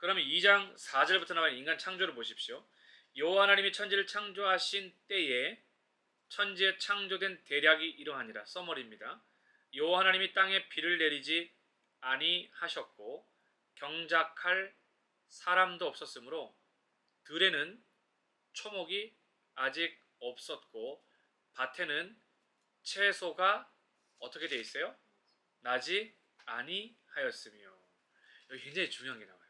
그러면 2장 4절부터 나오는 인간 창조를 보십시오. 여호와 하나님이 천지를 창조하신 때에 천지에 창조된 대략이 이러하니라. 서머리입니다. 여호와 하나님이 땅에 비를 내리지 아니하셨고 경작할 사람도 없었으므로 들에는 초목이 아직 없었고 밭에는 채소가 어떻게 되어 있어요? 나지 아니하였으며. 여기 굉장히 중요한 게 나와요.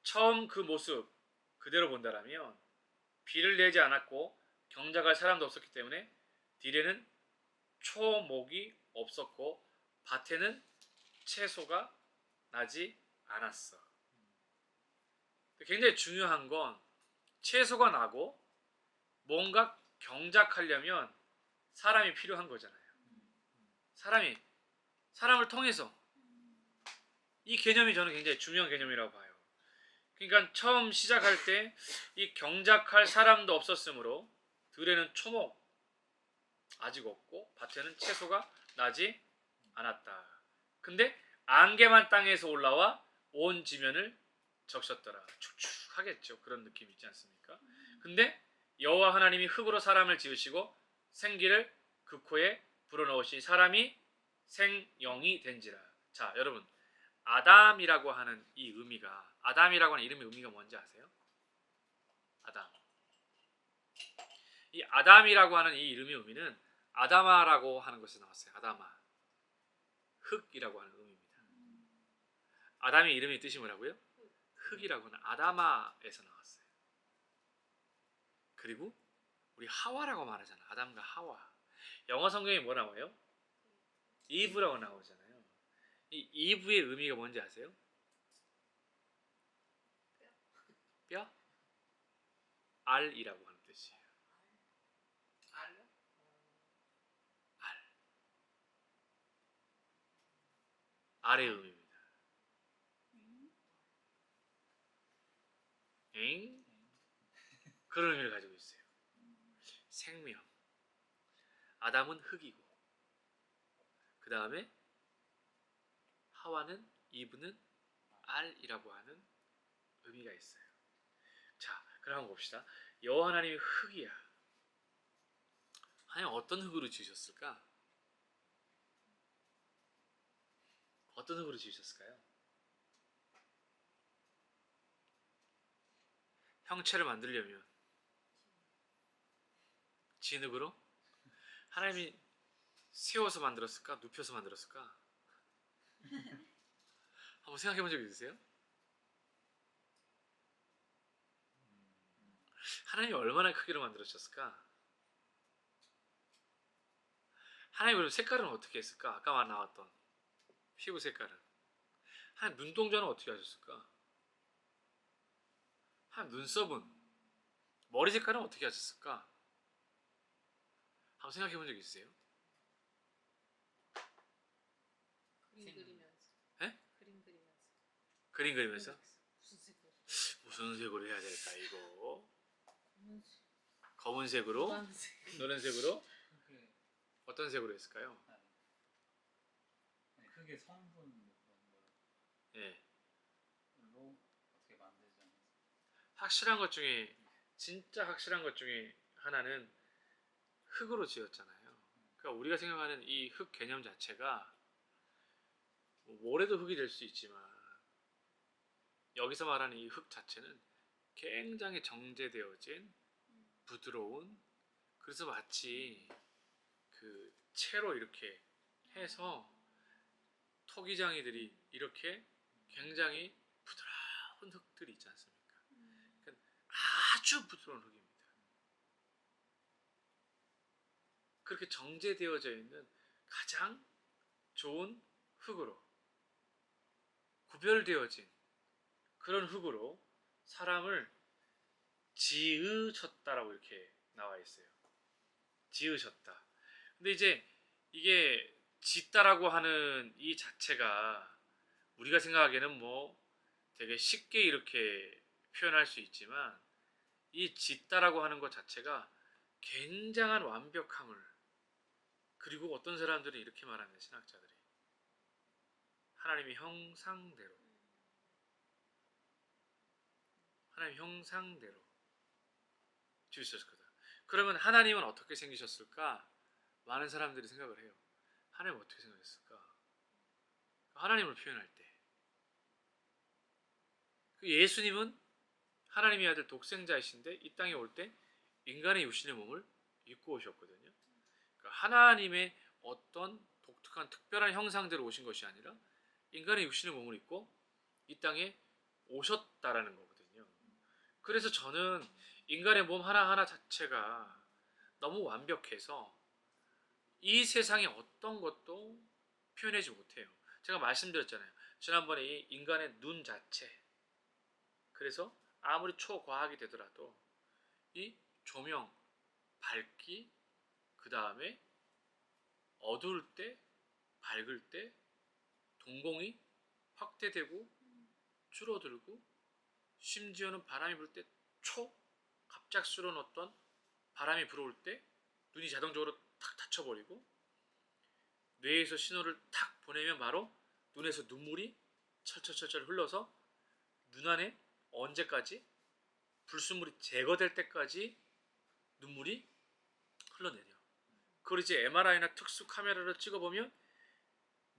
처음 그 모습 그대로 본다라면 비를 내지 않았고 경작할 사람도 없었기 때문에 들에는 초목이 없었고 밭에는 채소가 나지 않았어. 굉장히 중요한 건 채소가 나고 뭔가 경작하려면 사람이 필요한 거잖아요. 사람을 통해서 이 개념이 저는 굉장히 중요한 개념이라고 봐요. 그러니까 처음 시작할 때 이 경작할 사람도 없었으므로 들에는 초목 아직 없고 밭에는 채소가 나지 않았다. 근데 안개만 땅에서 올라와 온 지면을 적셨더라. 축축하겠죠. 그런 느낌 있지 않습니까? 근데 여호와 하나님이 흙으로 사람을 지으시고 생기를 그 코에 불어넣으시니 사람이 생영이 된지라. 자, 여러분, 아담이라고 하는 이 의미가, 아담이라고 하는 이름의 의미가 뭔지 아세요? 아담. 이 아담이라고 하는 이 이름의 의미는 아다마라고 하는 것에서 나왔어요. 아다마. 흙이라고 하는 의미입니다. 아담의 이름의 뜻이 뭐라고요? 흙이라고 하는 아다마에서 나왔어요. 그리고 우리 하와라고 말하잖아. 아담과 하와. 영어 성경에 뭐 나와요? 이브라고 나오잖아요. 이 이브의 의미가 뭔지 아세요? 뼈? 알이라고 하는 뜻이에요. 알. 알의 의미입니다. 엥? 그런 의미를 가지고 있어요. 생명. 아담은 흙이고 그 다음에 하와는 이브는 알이라고 하는 의미가 있어요. 자, 그럼 한번 봅시다. 여호와 하나님이 흙이야. 하나님 어떤 흙으로 지으셨을까? 어떤 흙으로 지으셨을까요? 형체를 만들려면 진흙으로? 하나님이 세워서 만들었을까? 눕혀서 만들었을까? 한번 생각해 본 적 있으세요? 하나님이 얼마나 크기로 만들었을까? 하나님 그럼 색깔은 어떻게 했을까? 아까 나왔던 피부 색깔은. 하나님 눈동자는 어떻게 하셨을까? 하나님 눈썹은, 머리 색깔은 어떻게 하셨을까? 한번 생각해 본 적 있으세요? 그림 그리면서. 에? 그림 그리면서. 그림 그리면서? 무슨 색으로? 무슨 색으로 해야 될까 이거? 검은색. 검은색으로? 노란색. 노란색으로? 어떤 색으로 했을까요? 크게 성분 뭐 그런 예. 걸로 어떻게 만들지 않았어요? 확실한 것 중에, 진짜 확실한 것 중에 하나는 흙으로 지었잖아요. 그러니까 우리가 생각하는 이 흙 개념 자체가 모래도 흙이 될 수 있지만 여기서 말하는 이 흙 자체는 굉장히 정제되어진 부드러운, 그래서 마치 그 채로 이렇게 해서 토기장이들이 이렇게 굉장히 부드러운 흙들이 있지 않습니까? 그러니까 아주 부드러운 흙입니다. 그렇게 정제되어져 있는 가장 좋은 흙으로, 구별되어진 그런 흙으로 사람을 지으셨다라고 이렇게 나와 있어요. 지으셨다. 근데 이제 이게 짓다라고 하는 이 자체가 우리가 생각하기에는 뭐 되게 쉽게 이렇게 표현할 수 있지만, 이 짓다라고 하는 것 자체가 굉장한 완벽함을, 그리고 어떤 사람들은 이렇게 말하는, 신학자들이 하나님의 형상대로 하나님 형상대로 지으셨을 거다. 그러면 하나님은 어떻게 생기셨을까? 많은 사람들이 생각을 해요. 하나님은 어떻게 생겼을까? 하나님을 표현할 때 그 예수님은 하나님의 아들 독생자이신데 이 땅에 올 때 인간의 육신의 몸을 입고 오셨거든요. 그러니까 하나님의 어떤 독특한 특별한 형상대로 오신 것이 아니라 인간의 육신의 몸을 입고 이 땅에 오셨다라는 거거든요. 그래서 저는 인간의 몸 하나하나 자체가 너무 완벽해서 이 세상의 어떤 것도 표현하지 못해요. 제가 말씀드렸잖아요. 지난번에 이 인간의 눈 자체, 그래서 아무리 초과학이 되더라도 이 조명, 밝기, 그 다음에 어두울 때, 밝을 때 동공이 확대되고 줄어들고, 심지어는 바람이 불 때 갑작스러운 어떤 바람이 불어올 때 눈이 자동적으로 탁 닫혀버리고, 뇌에서 신호를 탁 보내면 바로 눈에서 눈물이 철철철철 흘러서 눈 안에 언제까지 불순물이 제거될 때까지 눈물이 흘러내려. 그걸 이제 MRI나 특수 카메라로 찍어보면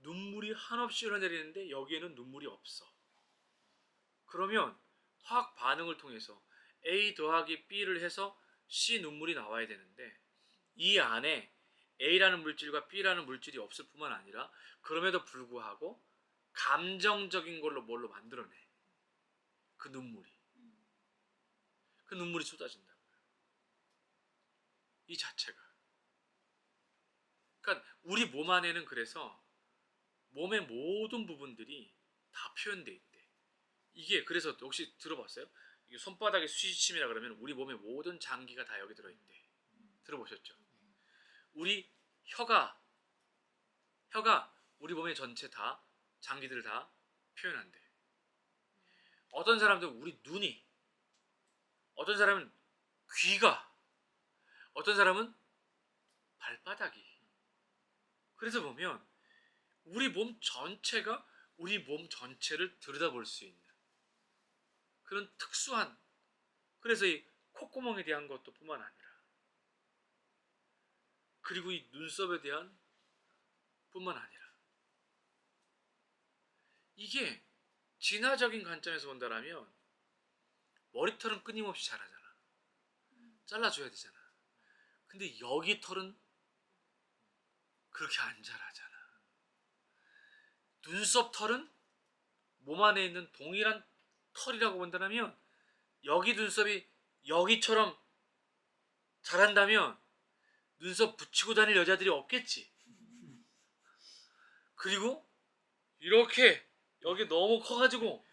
눈물이 한없이 흘러내리는데 여기에는 눈물이 없어. 그러면 화학 반응을 통해서 A 더하기 B를 해서 C 눈물이 나와야 되는데 이 안에 A라는 물질과 B라는 물질이 없을 뿐만 아니라 그럼에도 불구하고 감정적인 걸로 뭘로 만들어내. 그 눈물이. 그 눈물이 쏟아진다. 이 자체가. 그러니까 우리 몸 안에는 그래서 몸의 모든 부분들이 다 표현돼 있대. 이게 그래서 혹시 들어봤어요? 이게 손바닥에 수지침이라 그러면 우리 몸의 모든 장기가 다 여기 들어있대. 들어보셨죠? 우리 혀가 우리 몸의 전체 다 장기들을 다 표현한대. 어떤 사람들 우리 눈이, 어떤 사람은 귀가, 어떤 사람은 발바닥이. 그래서 보면 우리 몸 전체가 우리 몸 전체를 들여다볼 수 있는 그런 특수한, 그래서 이 콧구멍에 대한 것도 뿐만 아니라 그리고 이 눈썹에 대한 뿐만 아니라 이게 진화적인 관점에서 본다라면 머리털은 끊임없이 자라잖아. 잘라줘야 되잖아. 근데 여기 털은 그렇게 안 자라잖아. 눈썹 털은 몸 안에 있는 동일한 털이라고 본다면 여기 눈썹이 여기처럼 자란다면 눈썹 붙이고 다닐 여자들이 없겠지. 그리고 이렇게 여기 너무 커가지고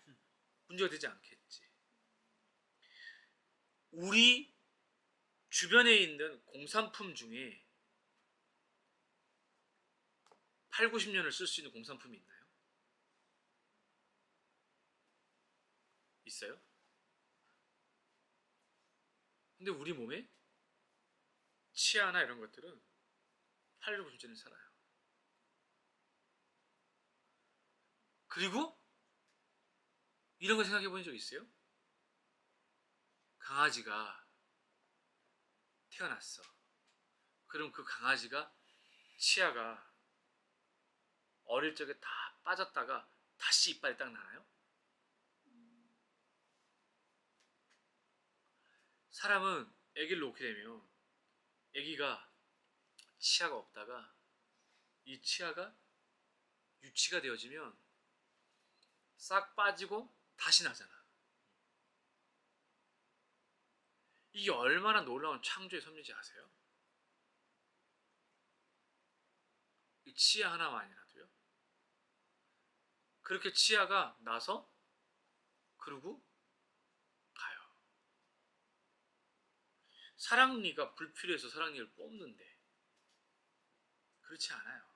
문제가 되지 않겠지. 우리 주변에 있는 공산품 중에 8, 90년을 쓸 수 있는 공산품이 있나요? 있어요? 근데 우리 몸에 치아나 이런 것들은 8, 90년을 살아요. 그리고 이런 거 생각해 본 적 있어요? 강아지가 태어났어. 그럼 그 강아지가 치아가 어릴 적에 다 빠졌다가 다시 이빨이 딱 나나요? 사람은 아기를 놓게 되면 아기가 치아가 없다가 이 치아가 유치가 되어지면 싹 빠지고 다시 나잖아. 이게 얼마나 놀라운 창조의 섭리인지 아세요? 이 치아 하나만이라도요. 그렇게 치아가 나서 그러고 가요. 사랑니가 불필요해서 사랑니를 뽑는데 그렇지 않아요.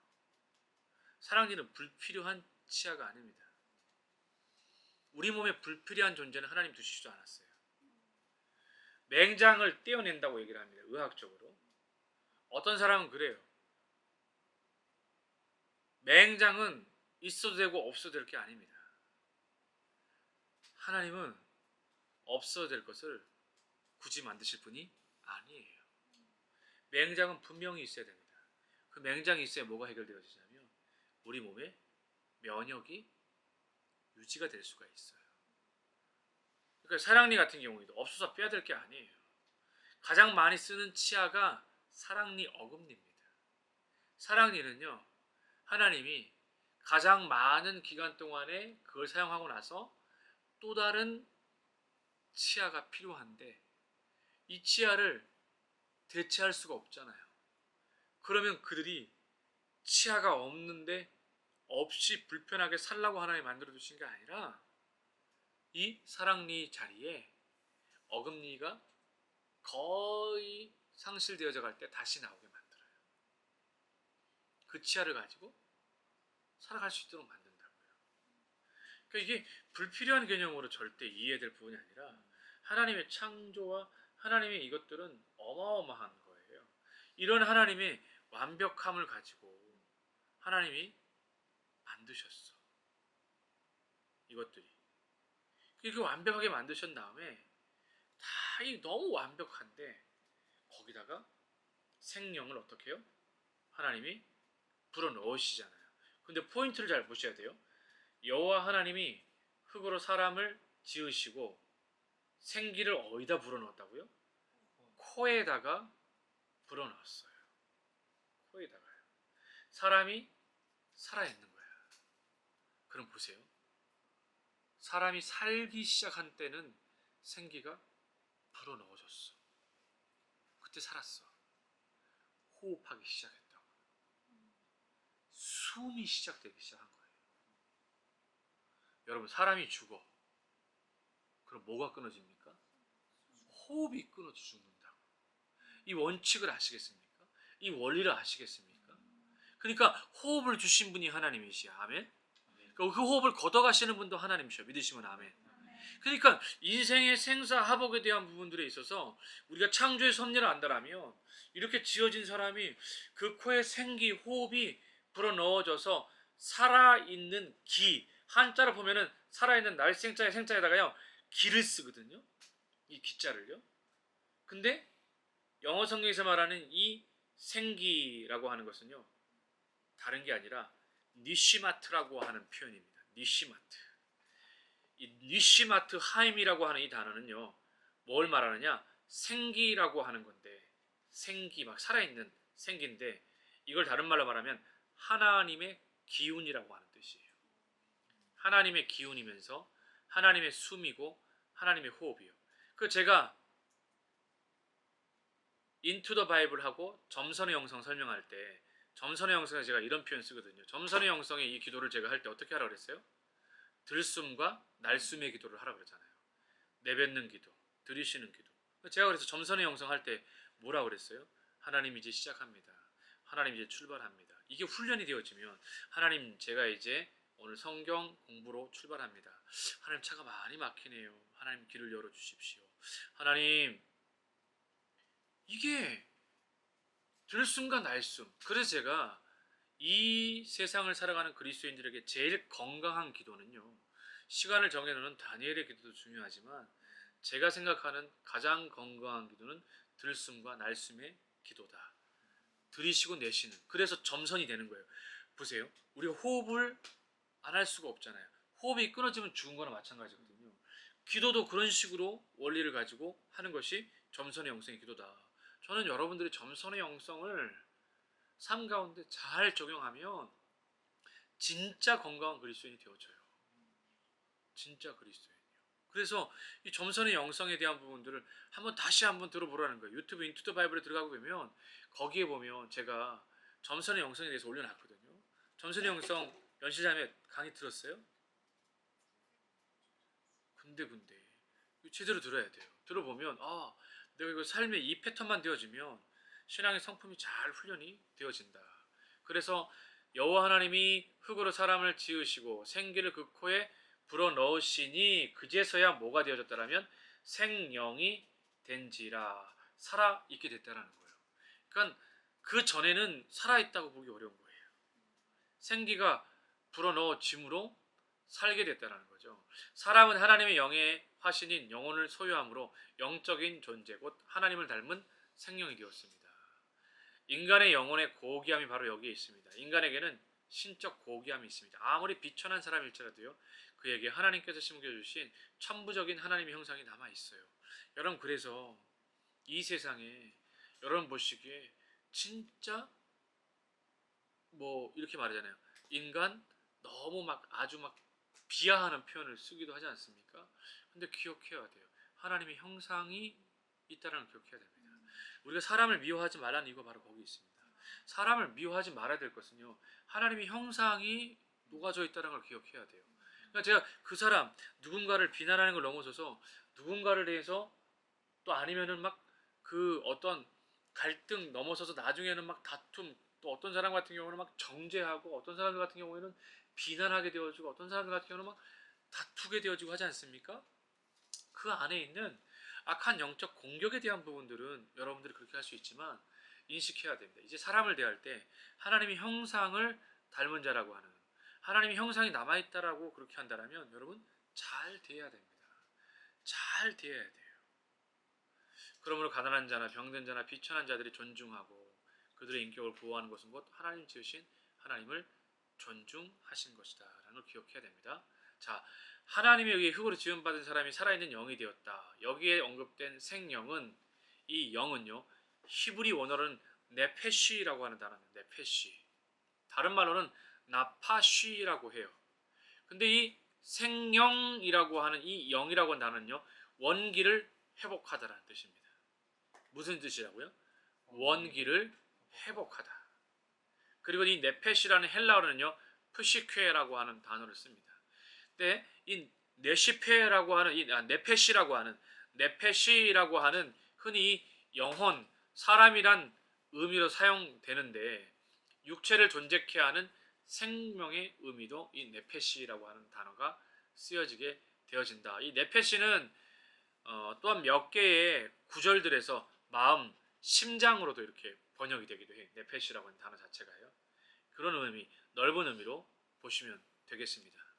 사랑니는 불필요한 치아가 아닙니다. 우리 몸에 불필요한 존재는 하나님 두시지도 않았어요. 맹장을 떼어낸다고 얘기를 합니다. 의학적으로. 어떤 사람은 그래요. 맹장은 있어도 되고 없어도 될 게 아닙니다. 하나님은 없어야 될 것을 굳이 만드실 분이 아니에요. 맹장은 분명히 있어야 됩니다. 그 맹장이 있어야 뭐가 해결되어지냐면 우리 몸의 면역이 유지가 될 수가 있어요. 그러니까 사랑니 같은 경우에도 없어서 빼야 될 게 아니에요. 가장 많이 쓰는 치아가 사랑니 어금니입니다. 사랑니는요, 하나님이 가장 많은 기간 동안에 그걸 사용하고 나서 또 다른 치아가 필요한데 이 치아를 대체할 수가 없잖아요. 그러면 그들이 치아가 없는데 없이 불편하게 살라고 하나님이 만들어 주신 게 아니라 이 사랑니 자리에 어금니가 거의 상실되어져 갈 때 다시 나오게 만들어요. 그 치아를 가지고 살아갈 수 있도록 만든다고요. 그러니까 이게 불필요한 개념으로 절대 이해될 부분이 아니라 하나님의 창조와 하나님의 이것들은 어마어마한 거예요. 이런 하나님의 완벽함을 가지고 하나님이 만드셨어. 이것들이. 이렇게 완벽하게 만드신 다음에 다 너무 완벽한데 거기다가 생명을 어떻게 해요? 하나님이 불어넣으시잖아요. 근데 포인트를 잘 보셔야 돼요. 여호와 하나님이 흙으로 사람을 지으시고 생기를 어디다 불어넣었다고요? 코에다가 불어넣었어요. 코에다가요. 사람이 살아있는 거야. 그럼 보세요. 사람이 살기 시작한 때는 생기가 불어넣어졌어. 그때 살았어. 호흡하기 시작했다고. 숨이 시작되기 시작한 거예요. 여러분, 사람이 죽어. 그럼 뭐가 끊어집니까? 호흡이 끊어져 죽는다고. 이 원칙을 아시겠습니까? 이 원리를 아시겠습니까? 그러니까 호흡을 주신 분이 하나님이시야. 아멘. 그 호흡을 걷어가시는 분도 하나님이셔. 믿으시면 아멘. 그러니까 인생의 생사화복에 대한 부분들에 있어서 우리가 창조의 섭리를 안다라면 이렇게 지어진 사람이 그 코에 생기, 호흡이 불어넣어져서 살아있는 기, 한자로 보면은 살아있는 날생자의 생자에다가요 기를 쓰거든요. 이 기자를요. 근데 영어 성경에서 말하는 이 생기라고 하는 것은요 다른 게 아니라 니시마트라고 하는 표현입니다. 니시마트. 이 니시마트 하임이라고 하는 이 단어는요 뭘 말하느냐? 생기라고 하는 건데, 생기, 막 살아있는 생기인데 이걸 다른 말로 말하면 하나님의 기운이라고 하는 뜻이에요. 하나님의 기운이면서 하나님의 숨이고 하나님의 호흡이요. 그 제가 인투 더 바이블하고 점선의 영성 설명할 때 점선의 영성에 제가 이런 표현 쓰거든요. 점선의 영성의 이 기도를 제가 할 때 어떻게 하라고 그랬어요? 들숨과 날숨의 기도를 하라고 그랬잖아요. 내뱉는 기도, 들이쉬는 기도. 제가 그래서 점선의 영성 할 때 뭐라고 그랬어요? 하나님 이제 시작합니다. 하나님 이제 출발합니다. 이게 훈련이 되어지면 하나님 제가 이제 오늘 성경 공부로 출발합니다. 하나님 차가 많이 막히네요. 하나님 길을 열어주십시오. 하나님 이게 들숨과 날숨. 그래서 제가 이 세상을 살아가는 그리스도인들에게 제일 건강한 기도는요. 시간을 정해놓는 다니엘의 기도도 중요하지만 제가 생각하는 가장 건강한 기도는 들숨과 날숨의 기도다. 들이쉬고 내쉬는. 그래서 점선이 되는 거예요. 보세요. 우리가 호흡을 안 할 수가 없잖아요. 호흡이 끊어지면 죽은 거나 마찬가지거든요. 기도도 그런 식으로 원리를 가지고 하는 것이 점선의 영성의 기도다. 저는 여러분들이 점선의 영성을 삶 가운데 잘 적용하면 진짜 건강한 그리스도인이 되어져요. 진짜 그리스도인이요. 그래서 이 점선의 영성에 대한 부분들을 다시 한번 들어보라는 거예요. 유튜브 인투 더 바이블에 들어가고 보면 거기에 보면 제가 점선의 영성에 대해서 올려놨거든요. 점선의 영성 연실자매 강의 들었어요? 근데 제대로 들어야 돼요. 들어보면 내가 이거 삶의 이 패턴만 되어지면 신앙의 성품이 잘 훈련이 되어진다. 그래서 여호와 하나님이 흙으로 사람을 지으시고 생기를 그 코에 불어넣으시니 그제서야 뭐가 되어졌다라면 생령이 된지라 살아있게 됐다라는 거예요. 그러니까 그 전에는 살아있다고 보기 어려운 거예요. 생기가 불어넣어짐으로 살게 됐다는 거죠. 사람은 하나님의 영의 화신인 영혼을 소유함으로 영적인 존재 곧 하나님을 닮은 생명이 되었습니다. 인간의 영혼의 고귀함이 바로 여기에 있습니다. 인간에게는 신적 고귀함이 있습니다. 아무리 비천한 사람일지라도요, 그에게 하나님께서 심겨주신 천부적인 하나님의 형상이 남아 있어요. 여러분, 그래서 이 세상에 여러분 보시기에 진짜 뭐 이렇게 말하잖아요. 인간 너무 막 아주 막 비하하는 표현을 쓰기도 하지 않습니까? 근데 기억해야 돼요. 하나님의 형상이 있다는 걸 기억해야 됩니다. 우리가 사람을 미워하지 말라는 이유가 바로 거기 있습니다. 사람을 미워하지 말아야 될 것은요, 하나님의 형상이 녹아져 있다는 걸 기억해야 돼요. 그러니까 제가 그 사람 누군가를 비난하는 걸 넘어서서 누군가를 대해서 또 아니면은 막 그 어떤 갈등 넘어서서 나중에는 막 다툼, 또 어떤 사람 같은 경우는 막 정죄하고 어떤 사람들 같은 경우에는 비난하게 되어지고 어떤 사람들 같은 경우는 막 다투게 되어지고 하지 않습니까? 그 안에 있는 악한 영적 공격에 대한 부분들은 여러분들이 그렇게 할 수 있지만 인식해야 됩니다. 이제 사람을 대할 때 하나님의 형상을 닮은 자라고 하는, 하나님의 형상이 남아있다라고 그렇게 한다면 여러분 잘 대해야 됩니다. 잘 대해야 돼요. 그러므로 가난한 자나 병든 자나 비천한 자들이 존중하고 그들의 인격을 보호하는 것은 곧 하나님 지으신 하나님을 존중하신 것이다 라는 걸 기억해야 됩니다. 자, 하나님에 의해 흙으로 지음받은 사람이 살아있는 영이 되었다. 여기에 언급된 생영은, 이 영은요, 히브리 원어로는 네페쉬라고 하는 단어입니다. 네페쉬. 다른 말로는 나파쉬라고 해요. 근데 이 생영이라고 하는 이 영이라고 하는 단어는요, 원기를 회복하다라는 뜻입니다. 무슨 뜻이라고요? 원기를 회복하다. 그리고 이 네페시라는 헬라어는요, 푸시케라고 하는 단어를 씁니다. 근데 이 네시페라고 하는 이 네페시라고 하는 흔히 영혼, 사람이란 의미로 사용되는데 육체를 존재케 하는 생명의 의미도 이 네페시라고 하는 단어가 쓰여지게 되어진다. 이 네페시는 또한 몇 개의 구절들에서 마음, 심장으로도 이렇게 번역이 되기도 해요. 네페시라고 하는 단어 자체가요. 그런 의미, 넓은 의미로 보시면 되겠습니다.